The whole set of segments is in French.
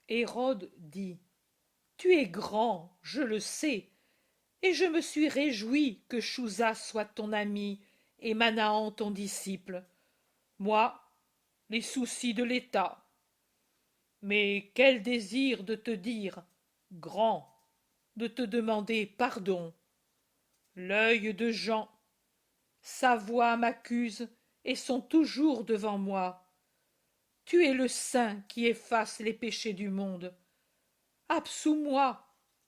Hérode dit: Tu es grand, je le sais, et je me suis réjoui que Chouza soit ton ami et Manahan ton disciple. Moi, les soucis de l'État. Mais quel désir de te dire, grand, de te demander pardon. L'œil de Jean, sa voix m'accuse et sont toujours devant moi. Tu es le saint qui efface les péchés du monde. Absous-moi,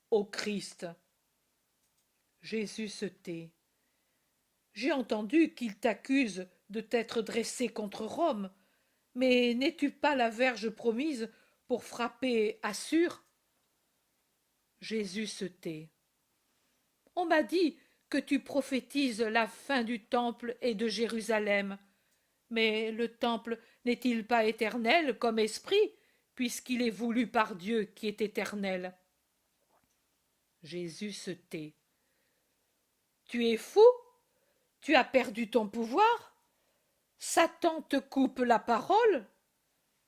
ô Christ. Jésus se tait. J'ai entendu qu'il t'accuse de t'être dressé contre Rome, mais n'es-tu pas la verge promise pour frapper Assur? Jésus se tait. On m'a dit que tu prophétises la fin du temple et de Jérusalem. Mais le temple n'est-il pas éternel comme esprit, puisqu'il est voulu par Dieu qui est éternel? Jésus se tait. Tu es fou? Tu as perdu ton pouvoir? Satan te coupe la parole?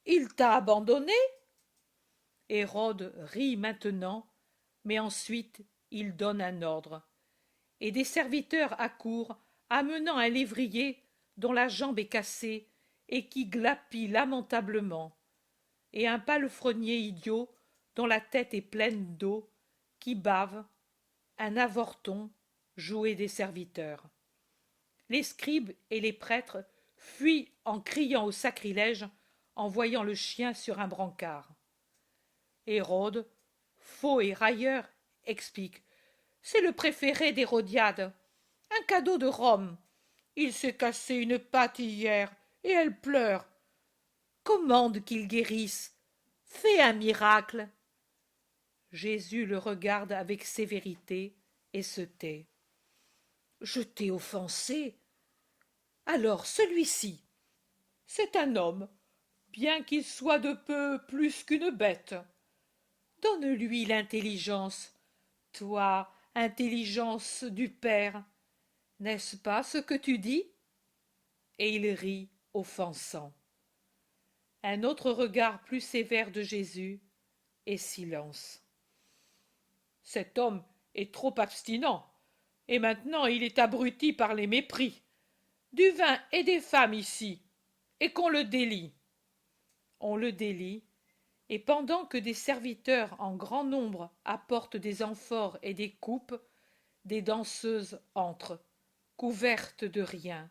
Il t'a abandonné? Hérode rit maintenant, mais ensuite il donne un ordre. Et des serviteurs accourent, amenant un lévrier dont la jambe est cassée et qui glapit lamentablement, et un palefrenier idiot dont la tête est pleine d'eau, qui bave, un avorton jouet des serviteurs. Les scribes et les prêtres fuient en criant au sacrilège en voyant le chien sur un brancard. Hérode, faux et railleur, explique: C'est le préféré d'Hérodiade, un cadeau de Rome. Il s'est cassé une patte hier et elle pleure. Commande qu'il guérisse. Fais un miracle. Jésus le regarde avec sévérité et se tait. Je t'ai offensé. Alors celui-ci, c'est un homme, bien qu'il soit de peu plus qu'une bête. Donne-lui l'intelligence, toi, intelligence du Père. N'est-ce pas ce que tu dis? Et il rit, offensant. Un autre regard plus sévère de Jésus, et silence. Cet homme est trop abstinent, et maintenant il est abruti par les mépris. Du vin et des femmes ici, et qu'on le délie. On le délie, et pendant que des serviteurs en grand nombre apportent des amphores et des coupes, des danseuses entrent, couvertes de rien.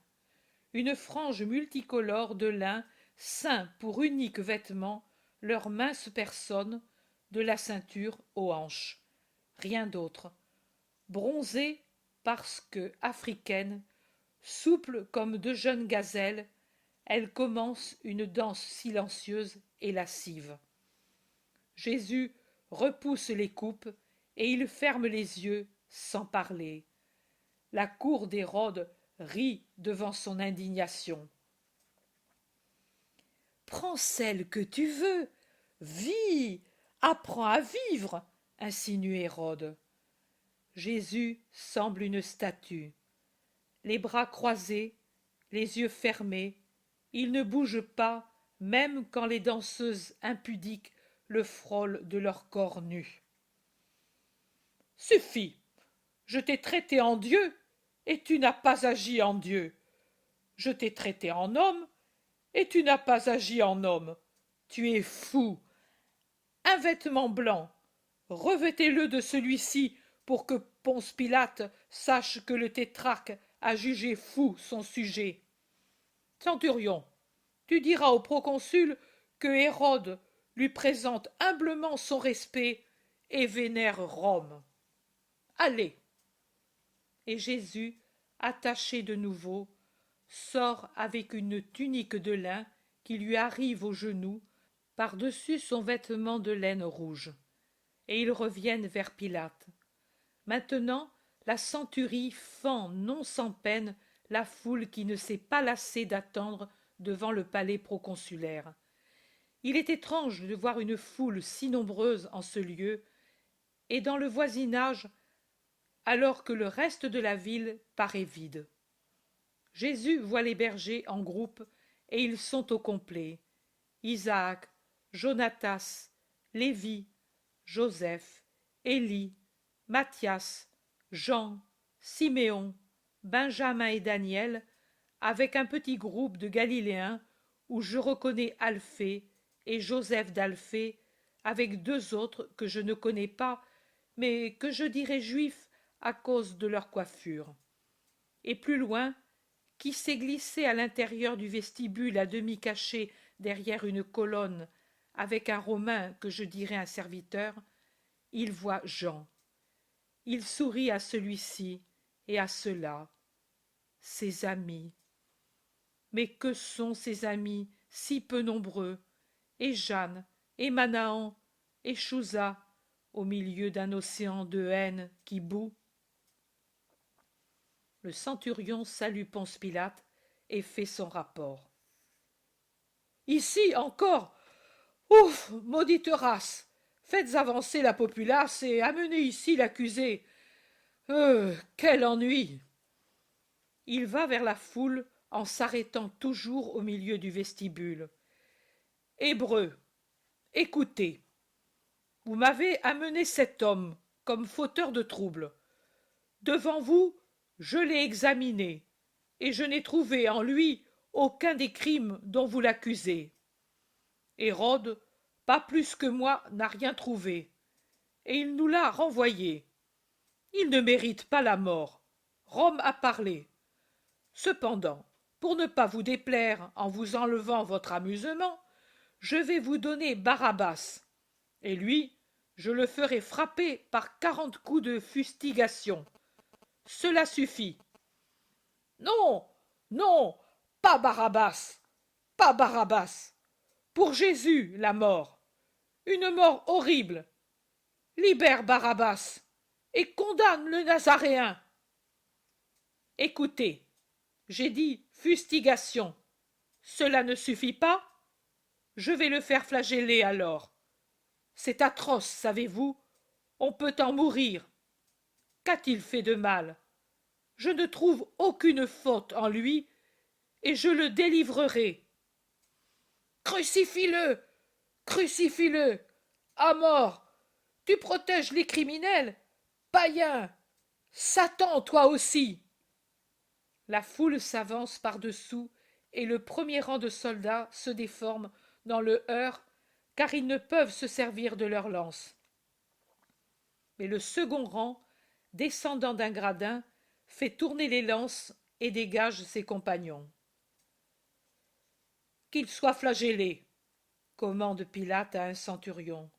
Une frange multicolore de lin ceint pour unique vêtement leurs minces personnes, de la ceinture aux hanches. Rien d'autre. Bronzées parce que africaines, souples comme de jeunes gazelles, elles commencent une danse silencieuse et lascive. Jésus repousse les coupes et il ferme les yeux sans parler. La cour d'Hérode rit devant son indignation. Prends celle que tu veux, vis, apprends à vivre, insinue Hérode. Jésus semble une statue. Les bras croisés, les yeux fermés, il ne bouge pas, même quand les danseuses impudiques le frôlent de leur corps nu. Suffit, je t'ai traité en Dieu, et tu n'as pas agi en Dieu. Je t'ai traité en homme, et tu n'as pas agi en homme. Tu es fou. Un vêtement blanc, revêtez-le de celui-ci pour que Ponce Pilate sache que le tétrarque a jugé fou son sujet. Centurion, tu diras au proconsul que Hérode lui présente humblement son respect et vénère Rome. Allez. Et Jésus, attaché de nouveau, sort avec une tunique de lin qui lui arrive aux genoux par-dessus son vêtement de laine rouge. Et ils reviennent vers Pilate. Maintenant, la centurie fend non sans peine la foule qui ne s'est pas lassée d'attendre devant le palais proconsulaire. Il est étrange de voir une foule si nombreuse en ce lieu, et dans le voisinage, alors que le reste de la ville paraît vide. Jésus voit les bergers en groupe, et ils sont au complet. Isaac, Jonatas, Lévi, Joseph, Élie, Matthias, Jean, Siméon, Benjamin et Daniel, avec un petit groupe de Galiléens où je reconnais Alphée et Joseph d'Alphée, avec deux autres que je ne connais pas, mais que je dirais juifs à cause de leur coiffure. Et plus loin, qui s'est glissé à l'intérieur du vestibule à demi caché derrière une colonne, avec un Romain que je dirais un serviteur, il voit Jean. Il sourit à celui-ci et à ceux-là, ses amis. Mais que sont ces amis si peu nombreux, et Jeanne, et Manahan, et Chouza, au milieu d'un océan de haine qui bout? Le centurion salue Ponce Pilate et fait son rapport. Ici encore, ouf, maudite race, faites avancer la populace et amenez ici l'accusé. Quel ennui! Il va vers la foule en s'arrêtant toujours au milieu du vestibule. Hébreux, écoutez, vous m'avez amené cet homme comme fauteur de troubles. Devant vous, je l'ai examiné, et je n'ai trouvé en lui aucun des crimes dont vous l'accusez. Hérode, pas plus que moi, n'a rien trouvé, et il nous l'a renvoyé. Il ne mérite pas la mort. Rome a parlé. Cependant, pour ne pas vous déplaire en vous enlevant votre amusement, je vais vous donner Barabbas, et lui, je le ferai frapper par 40 coups de fustigation. Cela suffit. Non, non, pas Barabbas, pas Barabbas. Pour Jésus, la mort. Une mort horrible. Libère Barabbas et condamne le Nazaréen. Écoutez, j'ai dit fustigation. Cela ne suffit pas? Je vais le faire flageller alors. C'est atroce, savez-vous. On peut en mourir. Qu'a-t-il fait de mal? Je ne trouve aucune faute en lui, et je le délivrerai. Crucifie-le! Crucifie-le! À mort! Tu protèges les criminels? Païen! Satan, toi aussi! La foule s'avance par-dessous, et le premier rang de soldats se déforme dans le heurt, car ils ne peuvent se servir de leurs lances. Mais le second rang, descendant d'un gradin, fait tourner les lances et dégage ses compagnons. Qu'il soit flagellé, commande Pilate à un centurion.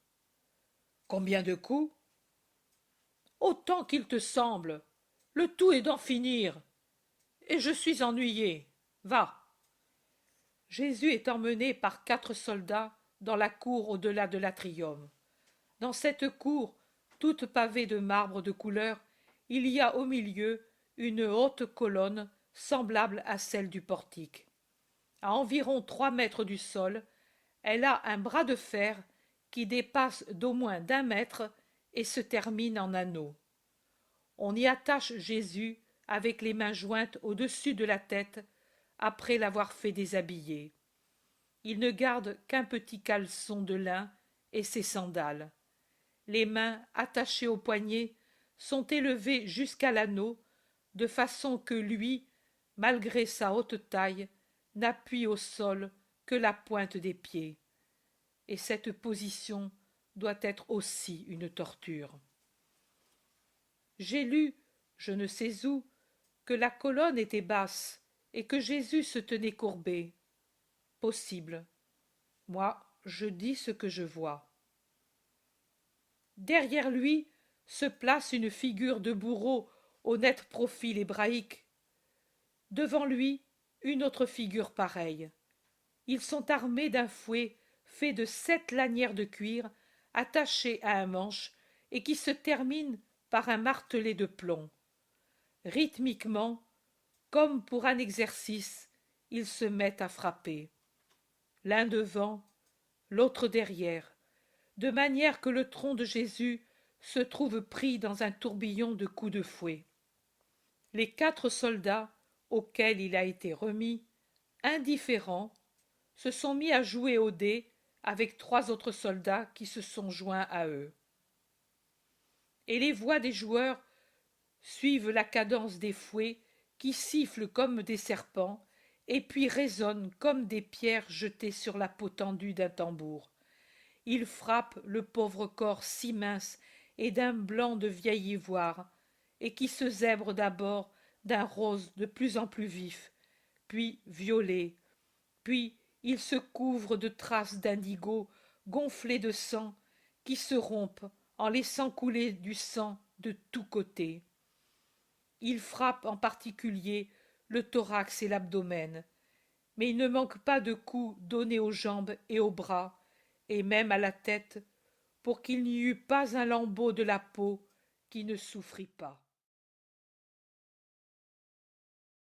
Combien de coups? Autant qu'il te semble. Le tout est d'en finir. Et je suis ennuyé. Va. Jésus est emmené par 4 soldats dans la cour au-delà de l'atrium. Dans cette cour, toute pavée de marbre de couleur, il y a au milieu une haute colonne semblable à celle du portique. À environ 3 mètres du sol, elle a un bras de fer qui dépasse d'au moins d'1 mètre et se termine en anneau. On y attache Jésus avec les mains jointes au-dessus de la tête après l'avoir fait déshabiller. Il ne garde qu'un petit caleçon de lin et ses sandales. Les mains, attachées aux poignets, sont élevées jusqu'à l'anneau, de façon que lui, malgré sa haute taille, n'appuie au sol que la pointe des pieds. Et cette position doit être aussi une torture. J'ai lu, je ne sais où, que la colonne était basse et que Jésus se tenait courbé. Possible. Moi, je dis ce que je vois. Derrière lui se place une figure de bourreau au net profil hébraïque. Devant lui, une autre figure pareille. Ils sont armés d'un fouet fait de 7 lanières de cuir attachées à un manche et qui se termine par un martelet de plomb. Rythmiquement, comme pour un exercice, ils se mettent à frapper. L'un devant, l'autre derrière, de manière que le tronc de Jésus se trouve pris dans un tourbillon de coups de fouet. Les 4 soldats auxquels il a été remis, indifférents, se sont mis à jouer aux dés avec 3 autres soldats qui se sont joints à eux. Et les voix des joueurs suivent la cadence des fouets qui sifflent comme des serpents et puis résonnent comme des pierres jetées sur la peau tendue d'un tambour. Ils frappent le pauvre corps si mince et d'un blanc de vieil ivoire, et qui se zèbre d'abord d'un rose de plus en plus vif, puis violet, puis il se couvre de traces d'indigo gonflées de sang qui se rompent en laissant couler du sang de tous côtés. Il frappe en particulier le thorax et l'abdomen, mais il ne manque pas de coups donnés aux jambes et aux bras, et même à la tête, pour qu'il n'y eût pas un lambeau de la peau qui ne souffrît pas.